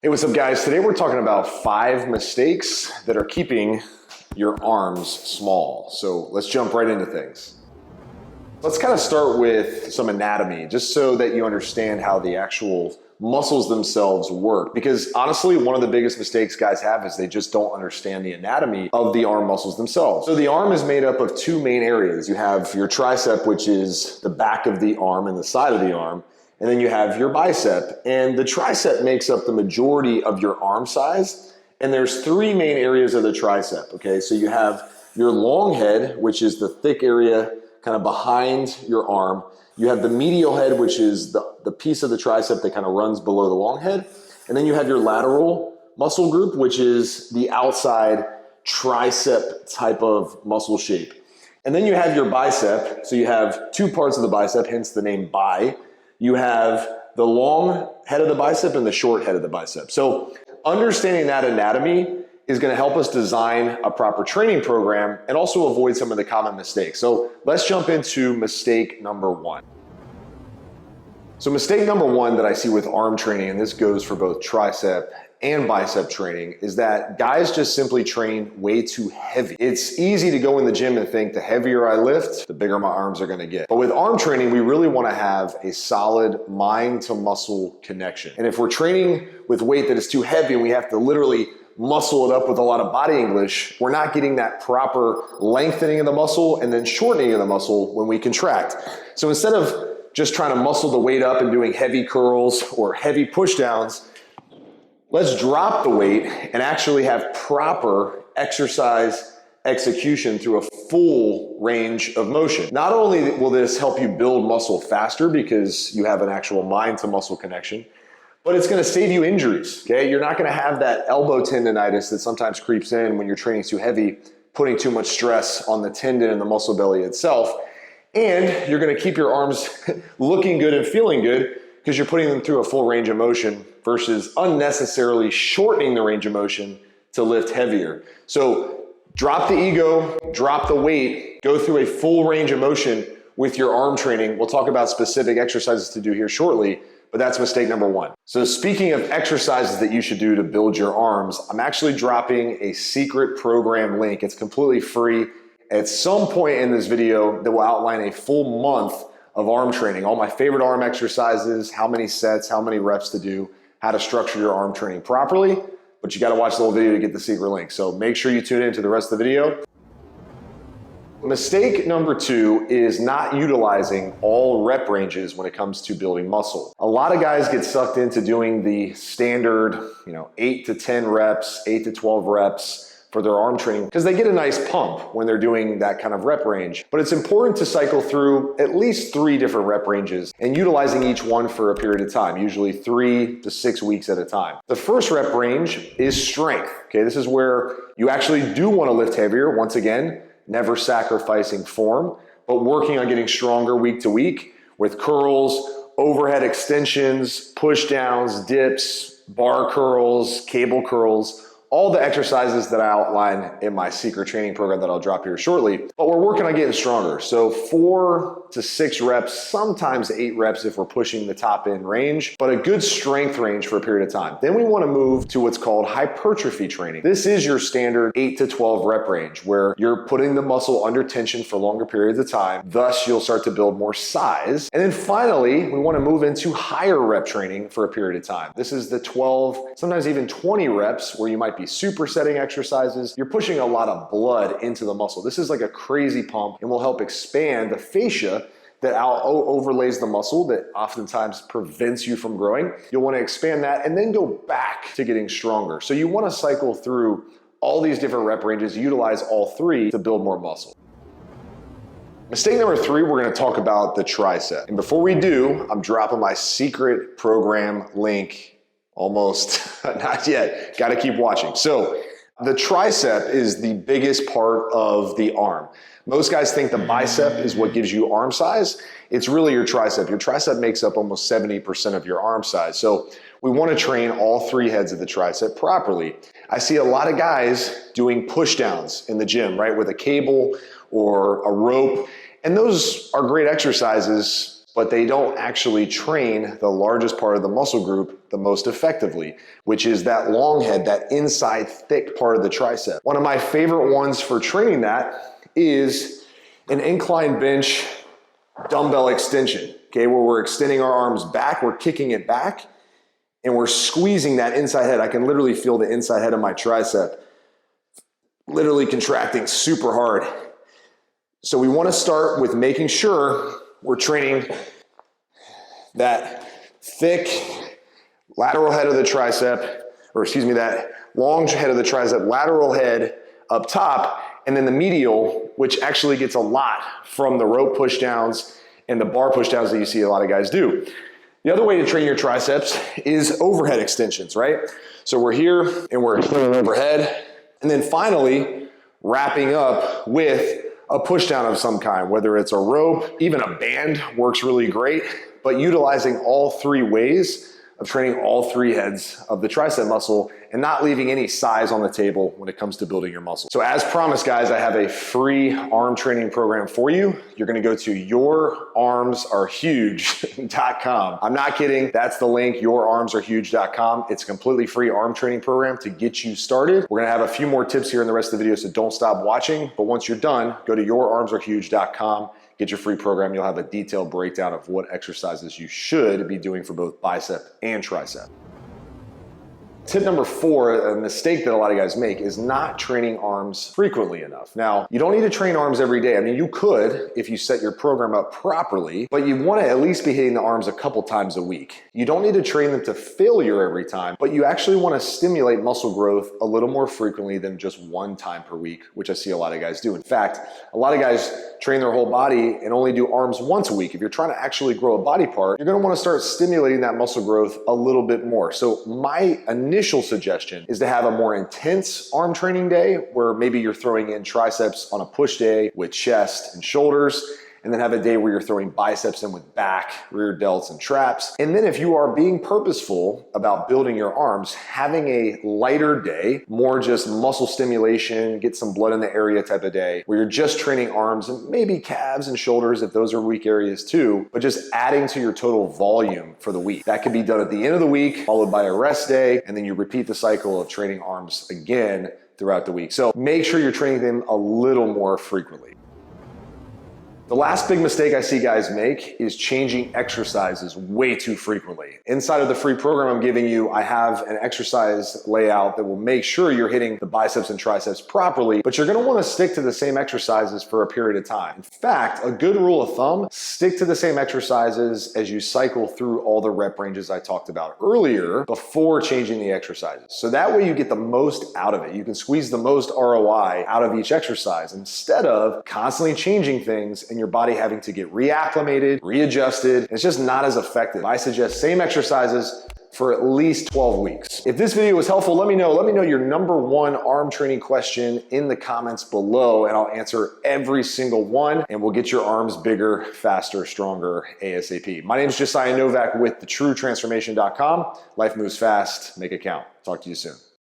Hey, what's up guys? Today we're talking about 5 mistakes that are keeping your arms small. So let's jump right into things. Let's kind of start with some anatomy, just so that you understand how the actual muscles themselves work. Because honestly, one of the biggest mistakes guys have is they just don't understand the anatomy of the arm muscles themselves. So the arm is made up of 2 main areas. You have your tricep, which is the back of the arm and the side of the arm. And then you have your bicep, and the tricep makes up the majority of your arm size. And there's 3 main areas of the tricep, okay? So you have your long head, which is the thick area kind of behind your arm. You have the medial head, which is the piece of the tricep that kind of runs below the long head. And then you have your lateral muscle group, which is the outside tricep type of muscle shape. And then you have your bicep. So you have 2 parts of the bicep, hence the name bi. You have the long head of the bicep and the short head of the bicep. So understanding that anatomy is going to help us design a proper training program and also avoid some of the common mistakes. So let's jump into mistake number 1. So mistake number 1 that I see with arm training, and this goes for both tricep and bicep training, is that guys just simply train way too heavy. It's easy to go in the gym and think the heavier I lift, the bigger my arms are gonna get. But with arm training, we really wanna have a solid mind to muscle connection. And if we're training with weight that is too heavy and we have to literally muscle it up with a lot of body English, we're not getting that proper lengthening of the muscle and then shortening of the muscle when we contract. So instead of just trying to muscle the weight up and doing heavy curls or heavy push downs, let's drop the weight and actually have proper exercise execution through a full range of motion. Not only will this help you build muscle faster because you have an actual mind to muscle connection, but it's gonna save you injuries, okay? You're not gonna have that elbow tendonitis that sometimes creeps in when you're training too heavy, putting too much stress on the tendon and the muscle belly itself. And you're gonna keep your arms looking good and feeling good because you're putting them through a full range of motion versus unnecessarily shortening the range of motion to lift heavier. So drop the ego, drop the weight, go through a full range of motion with your arm training. We'll talk about specific exercises to do here shortly, but that's mistake number 1. So speaking of exercises that you should do to build your arms, I'm actually dropping a secret program link. It's completely free. At some point in this video that will outline a full month of arm training, all my favorite arm exercises, how many sets, how many reps to do, how to structure your arm training properly, but you gotta watch the whole video to get the secret link. So make sure you tune in to the rest of the video. Mistake number 2 is not utilizing all rep ranges when it comes to building muscle. A lot of guys get sucked into doing the standard, 8 to 10 reps, 8 to 12 reps, for their arm training because they get a nice pump when they're doing that kind of rep range. But it's important to cycle through at least 3 different rep ranges and utilizing each one for a period of time, usually 3 to 6 weeks at a time. The first rep range is strength. Okay, this is where you actually do want to lift heavier. Once again, never sacrificing form, but working on getting stronger week to week with curls, overhead extensions, push downs, dips, bar curls, cable curls, all the exercises that I outline in my secret training program that I'll drop here shortly, but we're working on getting stronger. So 4 to 6 reps, sometimes 8 reps if we're pushing the top end range, but a good strength range for a period of time. Then we want to move to what's called hypertrophy training. This is your standard 8 to 12 rep range where you're putting the muscle under tension for longer periods of time. Thus, you'll start to build more size. And then finally, we want to move into higher rep training for a period of time. This is the 12, sometimes even 20 reps where you might be supersetting exercises. You're pushing a lot of blood into the muscle. This is like a crazy pump and will help expand the fascia that overlays the muscle that oftentimes prevents you from growing. You'll want to expand that and then go back to getting stronger. So you want to cycle through all these different rep ranges, utilize all 3 to build more muscle. Mistake number 3, we're going to talk about the tricep. And before we do, I'm dropping my secret program link. Almost, not yet, got to keep watching. So the tricep is the biggest part of the arm. Most guys think the bicep is what gives you arm size. It's really your tricep. Your tricep makes up almost 70% of your arm size. So we want to train all 3 heads of the tricep properly. I see a lot of guys doing push downs in the gym, right? With a cable or a rope. And those are great exercises, but they don't actually train the largest part of the muscle group the most effectively, which is that long head, that inside thick part of the tricep. One of my favorite ones for training that is an incline bench dumbbell extension, okay, where we're extending our arms back, we're kicking it back, and we're squeezing that inside head. I can literally feel the inside head of my tricep literally contracting super hard. So we want to start with making sure we're training that thick lateral head of the tricep, or excuse me, that long head of the tricep, lateral head up top, and then the medial, which actually gets a lot from the rope pushdowns and the bar pushdowns that you see a lot of guys do. The other way to train your triceps is overhead extensions, right? So we're here and we're extending overhead, and then finally wrapping up with a pushdown of some kind, whether it's a rope, even a band works really great, but utilizing all three ways of training all three heads of the tricep muscle and not leaving any size on the table when it comes to building your muscle. So as promised, guys, I have a free arm training program for you. You're gonna go to yourarmsarehuge.com. I'm not kidding, that's the link, yourarmsarehuge.com. It's a completely free arm training program to get you started. We're gonna have a few more tips here in the rest of the video, so don't stop watching. But once you're done, go to yourarmsarehuge.com. Get your free program. You'll have a detailed breakdown of what exercises you should be doing for both bicep and tricep. Tip number 4, a mistake that a lot of guys make, is not training arms frequently enough. Now, you don't need to train arms every day. I mean, you could if you set your program up properly, but you want to at least be hitting the arms a couple times a week. You don't need to train them to failure every time, but you actually want to stimulate muscle growth a little more frequently than just one time per week, which I see a lot of guys do. In fact, a lot of guys train their whole body and only do arms once a week. If you're trying to actually grow a body part, you're going to want to start stimulating that muscle growth a little bit more. So my initial suggestion is to have a more intense arm training day where maybe you're throwing in triceps on a push day with chest and shoulders, and then have a day where you're throwing biceps in with back, rear delts, and traps. And then if you are being purposeful about building your arms, having a lighter day, more just muscle stimulation, get some blood in the area type of day, where you're just training arms and maybe calves and shoulders if those are weak areas too, but just adding to your total volume for the week. That could be done at the end of the week, followed by a rest day, and then you repeat the cycle of training arms again throughout the week. So make sure you're training them a little more frequently. The last big mistake I see guys make is changing exercises way too frequently. Inside of the free program I'm giving you, I have an exercise layout that will make sure you're hitting the biceps and triceps properly, but you're gonna wanna stick to the same exercises for a period of time. In fact, a good rule of thumb, stick to the same exercises as you cycle through all the rep ranges I talked about earlier before changing the exercises. So that way you get the most out of it. You can squeeze the most ROI out of each exercise instead of constantly changing things and your body having to get reacclimated, readjusted. It's just not as effective. I suggest same exercises for at least 12 weeks. If this video was helpful, let me know. Let me know your number 1 arm training question in the comments below, and I'll answer every single one, and we'll get your arms bigger, faster, stronger ASAP. My name is Josiah Novak with thetruetransformation.com. Life moves fast. Make it count. Talk to you soon.